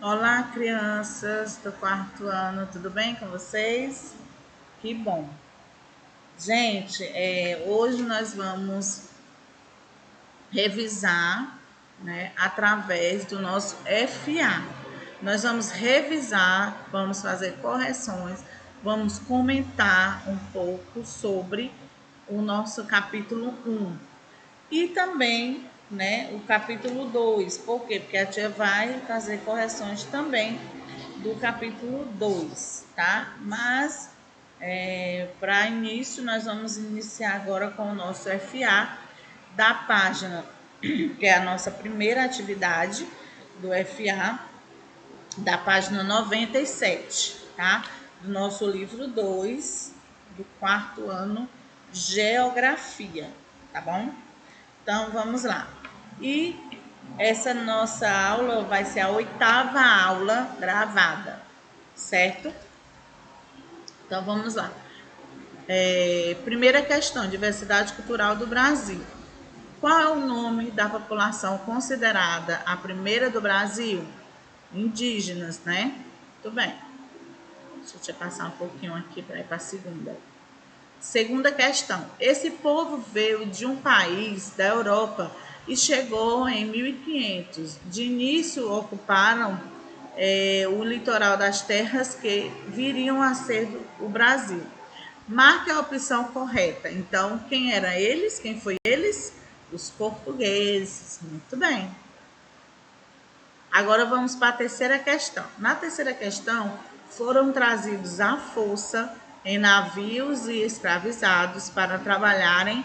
Olá, crianças do quarto ano, tudo bem com vocês? Que bom. Gente, hoje nós vamos revisar, né, através do nosso FA. Nós vamos revisar, vamos fazer correções, vamos comentar um pouco sobre o nosso capítulo 1. E também, né, o capítulo 2. Por quê? Porque a tia vai fazer correções também do capítulo 2, tá? Mas, para início, nós vamos iniciar agora com o nosso FA da página, que é a nossa primeira atividade do FA, da página 97, tá? Do nosso livro 2, do quarto ano, Geografia, tá bom? Então, vamos lá. E essa nossa aula vai ser a 8ª aula gravada, certo? Então, vamos lá. Primeira questão, diversidade cultural do Brasil. Qual é o nome da população considerada a primeira do Brasil? Indígenas, né? Muito bem. Deixa eu te passar um pouquinho aqui para ir para a segunda. Segunda questão. Esse povo veio de um país da Europa e chegou em 1500. De início ocuparam o litoral das terras que viriam a ser o Brasil. Marque a opção correta. Então, quem era eles? Quem foi eles? Os portugueses. Muito bem. Agora vamos para a terceira questão. Na terceira questão, foram trazidos à força em navios e escravizados para trabalharem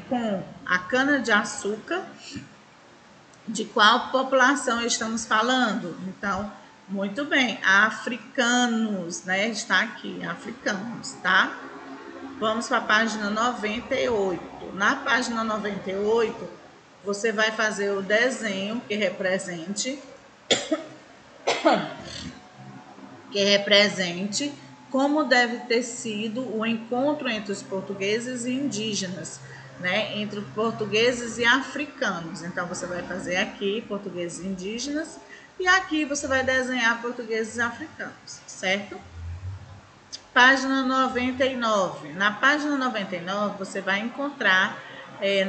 com a cana-de-açúcar. De qual população estamos falando? Então, muito bem, africanos, né? Está aqui, africanos, tá? Vamos para a página 98. Na página 98, você vai fazer o desenho que represente como deve ter sido o encontro entre os portugueses e indígenas, né? Entre portugueses e africanos. Então, você vai fazer aqui portugueses e indígenas e aqui você vai desenhar portugueses e africanos, certo? Página 99. Na página 99, você vai encontrar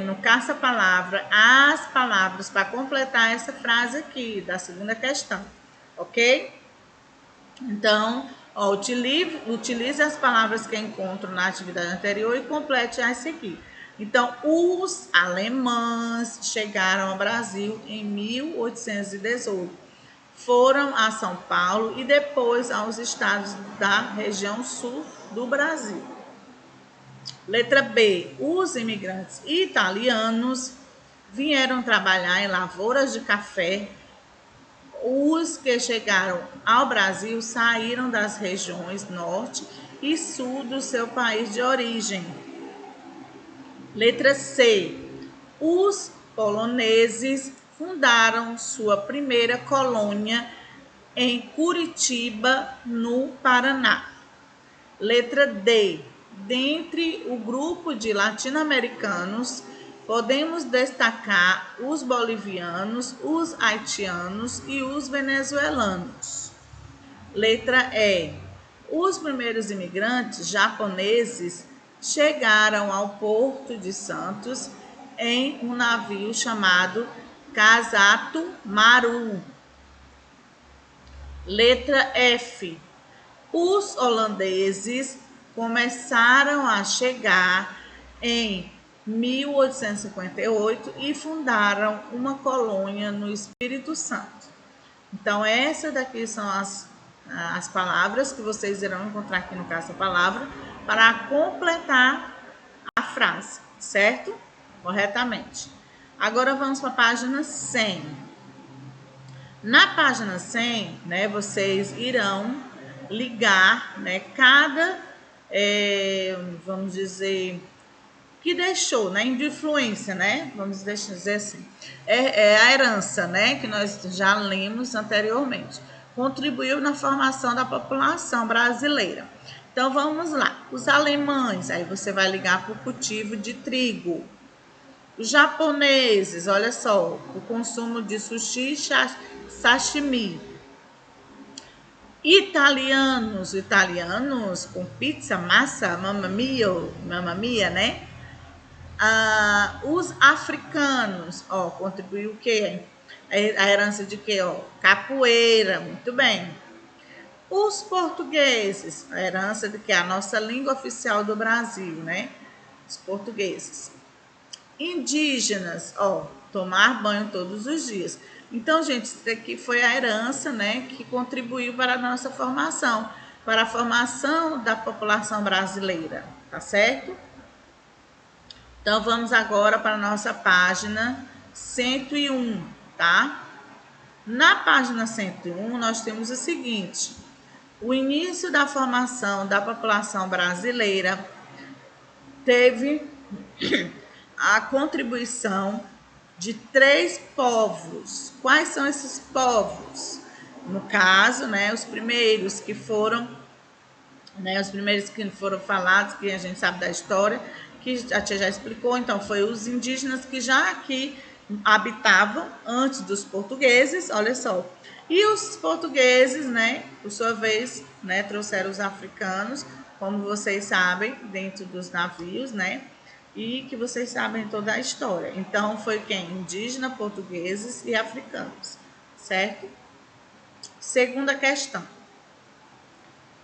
no caça-palavra as palavras para completar essa frase aqui, da segunda questão, ok? Então, utilize as palavras que encontram na atividade anterior e complete a seguir. Então, os alemães chegaram ao Brasil em 1818. Foram a São Paulo e depois aos estados da região sul do Brasil. Letra B. Os imigrantes italianos vieram trabalhar em lavouras de café. Os que chegaram ao Brasil saíram das regiões norte e sul do seu país de origem. Letra C. Os poloneses fundaram sua primeira colônia em Curitiba, no Paraná. Letra D. Dentre o grupo de latino-americanos, podemos destacar os bolivianos, os haitianos e os venezuelanos. Letra E. Os primeiros imigrantes japoneses chegaram ao Porto de Santos em um navio chamado Kazato Maru. Letra F. Os holandeses começaram a chegar em 1858 e fundaram uma colônia no Espírito Santo. Então, essas daqui são as palavras que vocês irão encontrar aqui no caça-palavra para completar a frase, certo? Corretamente. Agora vamos para a página 100. Na página 100, né, vocês irão ligar, né, cada, vamos dizer, que deixou, né, de influência, né, vamos dizer assim, a herança, né, que nós já lemos anteriormente, contribuiu na formação da população brasileira. Então, vamos lá. Os alemães, aí você vai ligar para o cultivo de trigo. Os japoneses, olha só, o consumo de sushi e sashimi. Italianos com pizza, massa, mamma mia, né? Os africanos, ó, contribuiu o quê? A herança de quê? Ó, capoeira, muito bem. Os portugueses, a herança de que a nossa língua oficial do Brasil, né? Os portugueses. Indígenas, ó, tomar banho todos os dias. Então, gente, isso aqui foi a herança, né, que contribuiu para a nossa formação, para a formação da população brasileira, tá certo? Então, vamos agora para a nossa página 101, tá? Na página 101, nós temos o seguinte: o início da formação da população brasileira teve a contribuição de 3 povos. Quais são esses povos? No caso, né, os primeiros que foram falados, que a gente sabe da história, que a tia já explicou, então foi os indígenas que já aqui habitavam antes dos portugueses, olha só. E os portugueses, né, por sua vez, né, trouxeram os africanos, como vocês sabem, dentro dos navios, né? E que vocês sabem toda a história. Então foi quem? Indígena, portugueses e africanos, certo? Segunda questão.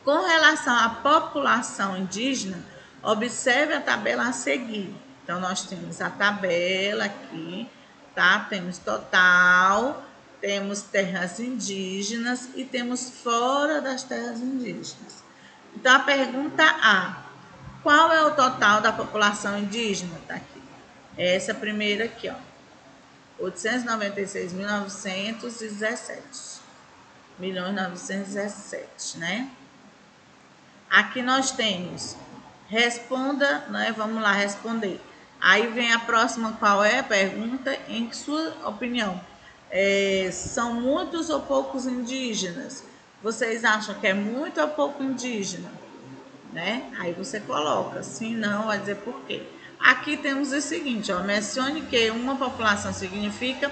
Com relação à população indígena, observe a tabela a seguir. Então, nós temos a tabela aqui, tá? Temos total, temos terras indígenas e temos fora das terras indígenas. Então, a pergunta A: qual é o total da população indígena? Tá aqui. Essa primeira aqui, ó. 896.917. 1.917, né? Aqui nós temos, responda, né? Vamos lá responder. Aí vem a próxima, qual é a pergunta? Em sua opinião, são muitos ou poucos indígenas? Vocês acham que é muito ou pouco indígena? Né? Aí você coloca, sim, não, vai dizer por quê. Aqui temos o seguinte, ó, mencione que uma população significa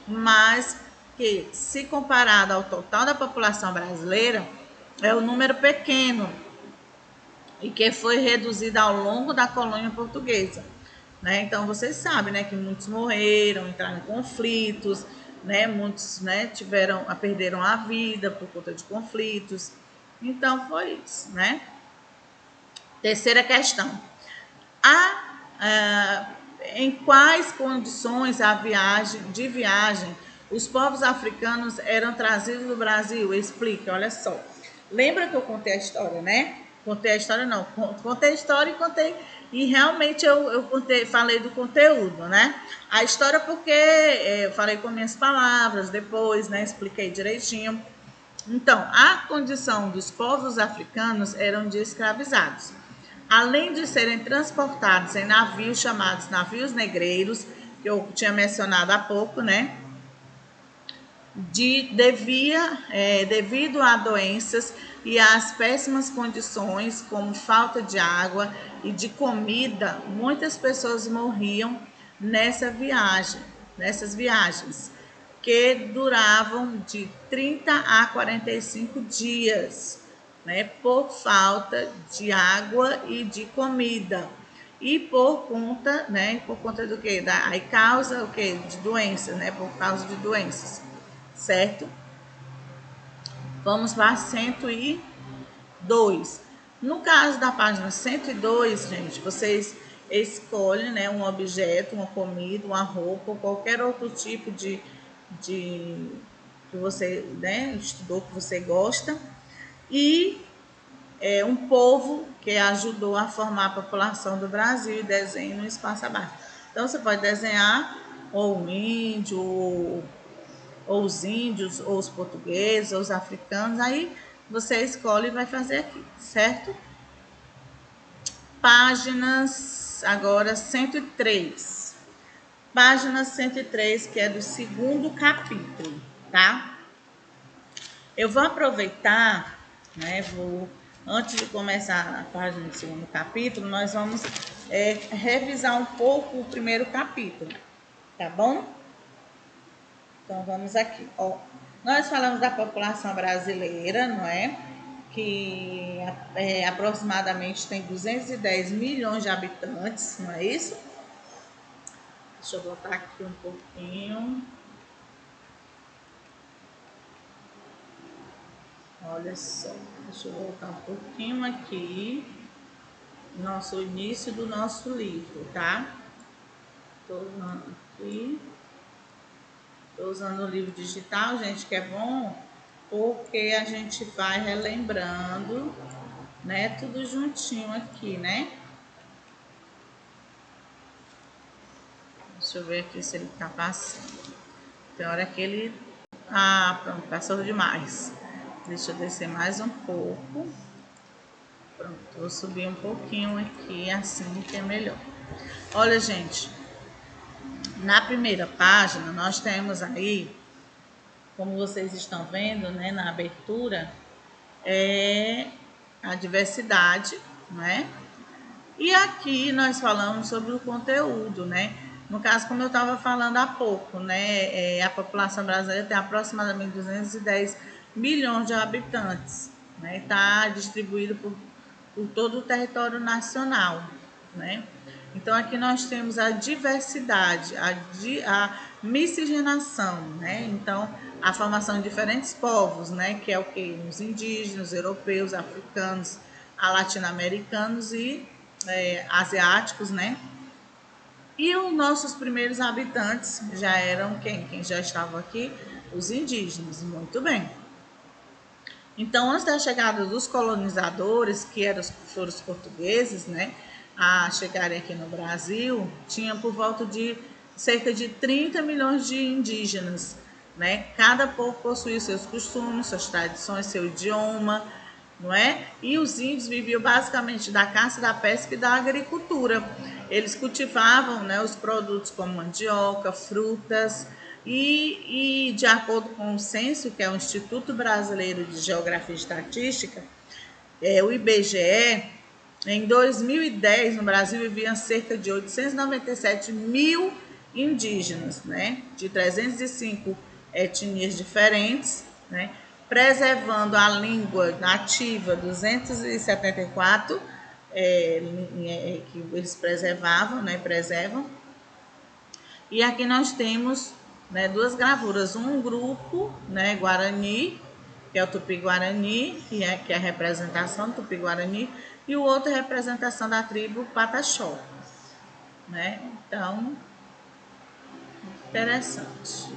mais que, se comparado ao total da população brasileira, é um número pequeno e que foi reduzida ao longo da colônia portuguesa. Né? Então, vocês sabem, né, que muitos morreram, entraram em conflitos, né? Muitos, né, perderam a vida por conta de conflitos. Então, foi isso, né? Terceira questão. Em quais condições de viagem os povos africanos eram trazidos do Brasil? Explica, olha só. Lembra que eu contei a história, né? Contei a história, não. Contei a história e realmente eu falei do conteúdo, né? A história porque eu falei com minhas palavras depois, né? Expliquei direitinho. Então, a condição dos povos africanos eram de escravizados. Além de serem transportados em navios chamados navios negreiros, que eu tinha mencionado há pouco, né? Devido a doenças e às péssimas condições, como falta de água e de comida, muitas pessoas morriam nessas viagens, que duravam de 30 a 45 dias, né, por falta de água e de comida. E por conta do que? Aí causa o que? De doenças, né? Por causa de doenças, certo? Vamos para 102. No caso da página 102, gente, vocês escolhem, né, um objeto, uma comida, uma roupa, ou qualquer outro tipo de que você, né, estudou, que você gosta, e um povo que ajudou a formar a população do Brasil, e desenhe no espaço abaixo. Então, você pode desenhar ou um índio, ou os índios, ou os portugueses, ou os africanos, aí você escolhe e vai fazer aqui, certo? Páginas, agora 103. Página 103, que é do segundo capítulo, tá? Eu vou aproveitar, né, antes de começar a página do segundo capítulo, nós vamos revisar um pouco o primeiro capítulo, tá bom? Então vamos aqui, ó. Nós falamos da população brasileira, não é? Que aproximadamente tem 210 milhões de habitantes, não é isso? Deixa eu botar aqui um pouquinho. Olha só, deixa eu voltar um pouquinho aqui. O início do nosso livro, tá? Estou usando aqui. Estou usando o livro digital, gente, que é bom porque a gente vai relembrando, né? Tudo juntinho aqui, né? Deixa eu ver aqui se ele tá passando. Tem hora que ele... Ah, pronto, passou demais. Deixa eu descer mais um pouco. Pronto, vou subir um pouquinho aqui, assim que é melhor. Olha, gente, na primeira página nós temos aí, como vocês estão vendo, né, na abertura, a diversidade, né? E aqui nós falamos sobre o conteúdo, né? No caso, como eu estava falando há pouco, né? A população brasileira tem aproximadamente 210 milhões de habitantes, né? Está distribuído por todo o território nacional, né? Então aqui nós temos a diversidade, a miscigenação, né? Então a formação de diferentes povos, né? Que é o que? Os indígenas, europeus, africanos, latino-americanos e asiáticos, né? E os nossos primeiros habitantes já eram quem? Quem já estava aqui? Os indígenas, muito bem. Então, antes da chegada dos colonizadores, que foram os portugueses, né, a chegarem aqui no Brasil, tinha por volta de cerca de 30 milhões de indígenas, né? Cada povo possuía seus costumes, suas tradições, seu idioma, não é? E os índios viviam basicamente da caça, da pesca e da agricultura. Eles cultivavam, né, os produtos como mandioca, frutas, e de acordo com o censo, que é o Instituto Brasileiro de Geografia e Estatística, o IBGE, em 2010 no Brasil viviam cerca de 897 mil indígenas, né, de 305 etnias diferentes, né, preservando a língua nativa 274 que eles preservavam, né, preservam. E aqui nós temos, né, duas gravuras, um grupo, né, Guarani, que é o Tupi-Guarani, que é a representação do Tupi-Guarani, e o outro é a representação da tribo Pataxó, né? Então, interessante.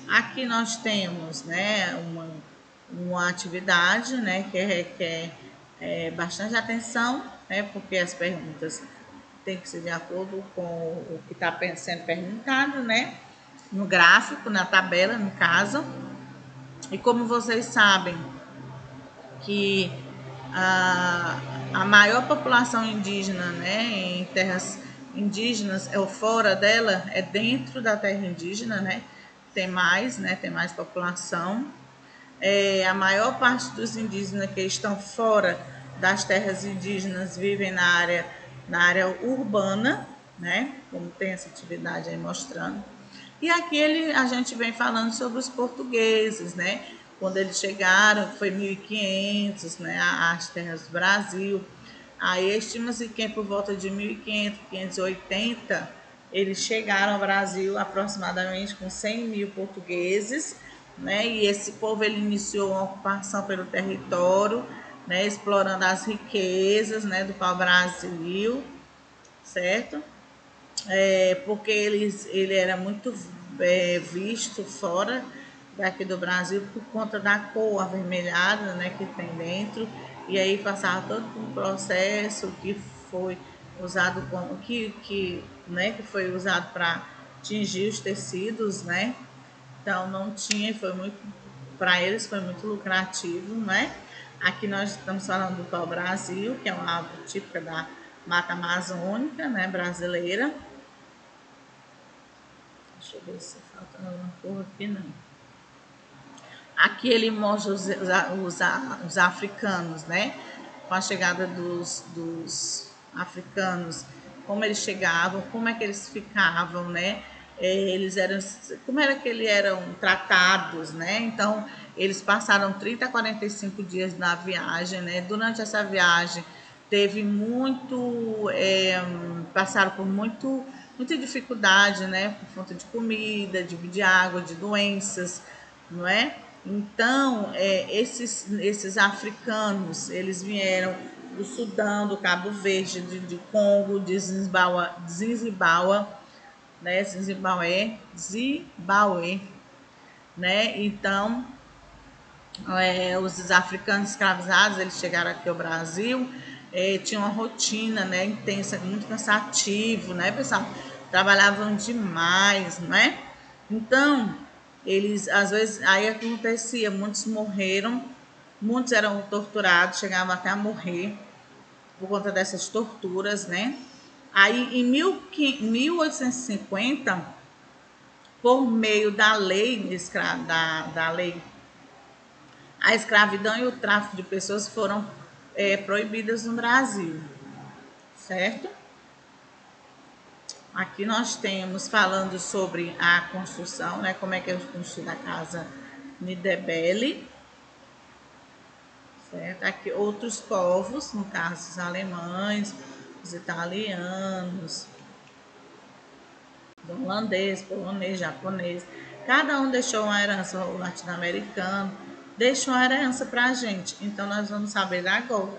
Aqui nós temos, né, uma atividade, né, que requer bastante atenção, né, porque as perguntas têm que ser de acordo com o que está sendo perguntado, né, no gráfico, na tabela, no caso. E como vocês sabem que a maior população indígena, né, em terras indígenas, fora dela, é dentro da terra indígena, né, tem mais população. A maior parte dos indígenas que estão fora das terras indígenas vivem na área urbana, né, como tem essa atividade aí mostrando. E aqui a gente vem falando sobre os portugueses, né? Quando eles chegaram, foi 1500, né? Às terras do Brasil. Aí estima-se que por volta de 1500, 580, eles chegaram ao Brasil aproximadamente com 100 mil portugueses, né? E esse povo ele iniciou uma ocupação pelo território, né? Explorando as riquezas, né? Do pau-brasil, certo? Porque ele era muito visto fora daqui do Brasil por conta da cor avermelhada, né, que tem dentro, e aí passava todo um processo que foi usado como né, que foi usado para tingir os tecidos, né? Então não tinha, foi muito para eles foi muito lucrativo, né? Aqui nós estamos falando do pau-brasil, que é uma árvore típica da mata amazônica, né, brasileira. Deixa eu ver se falta alguma cor aqui, não. Aqui ele mostra os africanos, né? com a chegada dos africanos, como eles chegavam, como é que eles ficavam, né? Eles eram, como era que eles eram tratados, né? Então, eles passaram 30 a 45 dias na viagem, né? Durante essa viagem, teve passaram por muita dificuldade, né? Por falta de comida, de água, de doenças, não é? Então, esses africanos, eles vieram do Sudão, do Cabo Verde, de Congo, de Zimbábue, né? Zimbábue, né? Então, os africanos escravizados, eles chegaram aqui ao Brasil, tinham uma rotina, né, intensa, muito cansativo, né, pessoal? Trabalhavam demais, né? Então, eles, às vezes, aí acontecia, muitos morreram, muitos eram torturados, chegavam até a morrer por conta dessas torturas, né? Aí, em 1850, por meio da lei, da lei, a escravidão e o tráfico de pessoas foram proibidas no Brasil, certo? Aqui nós temos falando sobre a construção, né? Como é que é construída a casa Nidebelli, certo? Aqui outros povos, no caso os alemães, os italianos, os holandês, polonês, japonês. Cada um deixou uma herança, o latino-americano deixou uma herança para a gente. Então nós vamos saber agora.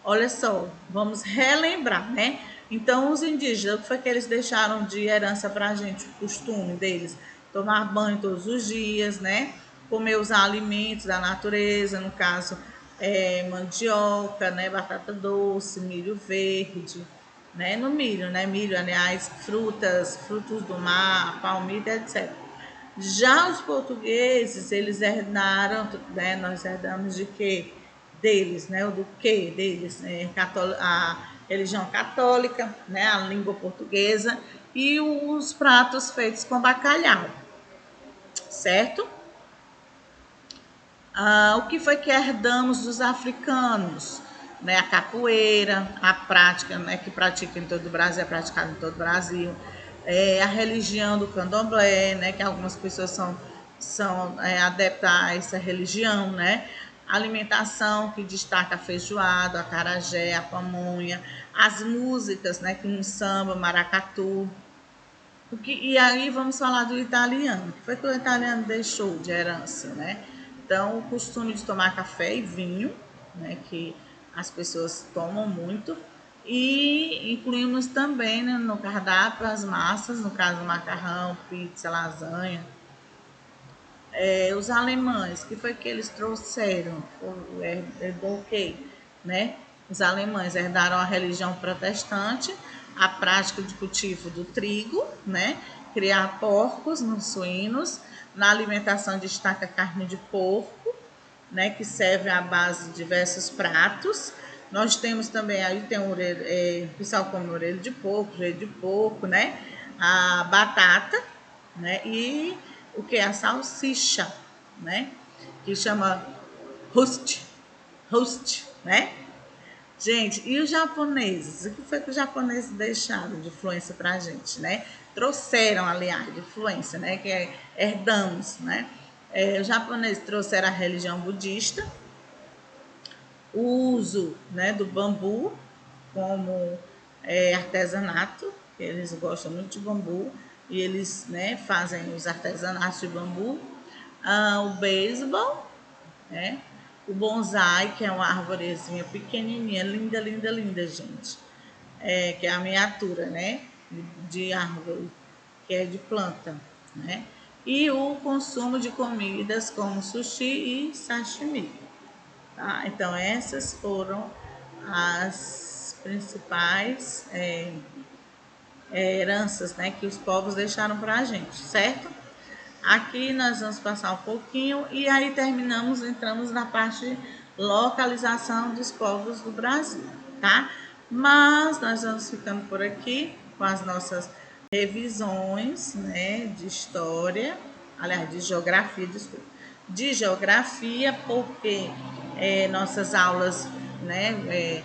Olha só, vamos relembrar, né? Então os indígenas, o que foi que eles deixaram de herança para a gente? O costume deles, tomar banho todos os dias, né? Comer os alimentos da natureza, no caso, mandioca, né? Batata doce, milho verde, né? No milho, né? Milho, aliás, frutos do mar, palmito, etc. Já os portugueses, eles herdaram, né? Nós herdamos de quê? Deles, né? O do quê? Deles, a religião católica, né? A língua portuguesa e os pratos feitos com bacalhau, certo? O que foi que herdamos dos africanos? Né, a capoeira, a prática, né, que pratica em todo o Brasil, é praticada em todo o Brasil, a religião do candomblé, né, que algumas pessoas são adeptas a essa religião, né, a alimentação que destaca a feijoada, a acarajé, a pamonha, as músicas, né, como samba, maracatu. E aí vamos falar do italiano. O que foi que o italiano deixou de herança, né? Então, o costume de tomar café e vinho, né, que as pessoas tomam muito, e incluímos também, né, no cardápio as massas, no caso macarrão, pizza, lasanha. Os alemães, que foi que eles trouxeram? Herdou o quê? Né? Os alemães herdaram a religião protestante, a prática de cultivo do trigo, né? Criar porcos, suínos. Na alimentação destaca a carne de porco, né? Que serve à base de diversos pratos. Nós temos também, aí tem o pessoal come orelha de porco, joelho de porco, né? A batata, né? E o que é a salsicha, né? Que chama Rust, né? Gente, e os japoneses? O que foi que os japoneses deixaram de influência para a gente, né? Trouxeram, aliás, de influência, né? Que herdamos, né? Os japoneses trouxeram a religião budista, o uso, né, do bambu como artesanato, eles gostam muito de bambu e eles, né, fazem os artesanatos de bambu, o beisebol, né, o bonsai, que é uma arvorezinha pequenininha, linda, linda, linda, gente, que é a miniatura, né, de árvore, que é de planta, né, e o consumo de comidas como sushi e sashimi. Tá? Então, essas foram as principais heranças, né, que os povos deixaram para a gente, certo? Aqui nós vamos passar um pouquinho e aí entramos na parte de localização dos povos do Brasil, tá? Mas nós vamos ficando por aqui com as nossas revisões, né, de história, aliás, de geografia, desculpa, de geografia, porque nossas aulas né,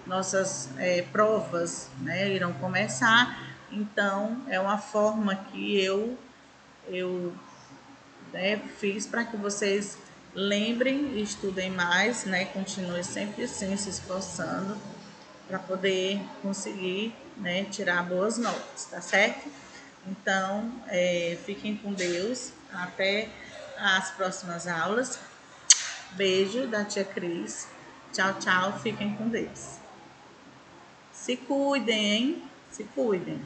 nossas provas, né, irão começar. Então, é uma forma que eu né, fiz para que vocês lembrem e estudem mais, né, continuem sempre assim se esforçando para poder conseguir, né, tirar boas notas, tá certo? Então, fiquem com Deus. Até as próximas aulas. Beijo da tia Cris. Tchau, tchau. Fiquem com Deus. Se cuidem, hein? Se cuidem.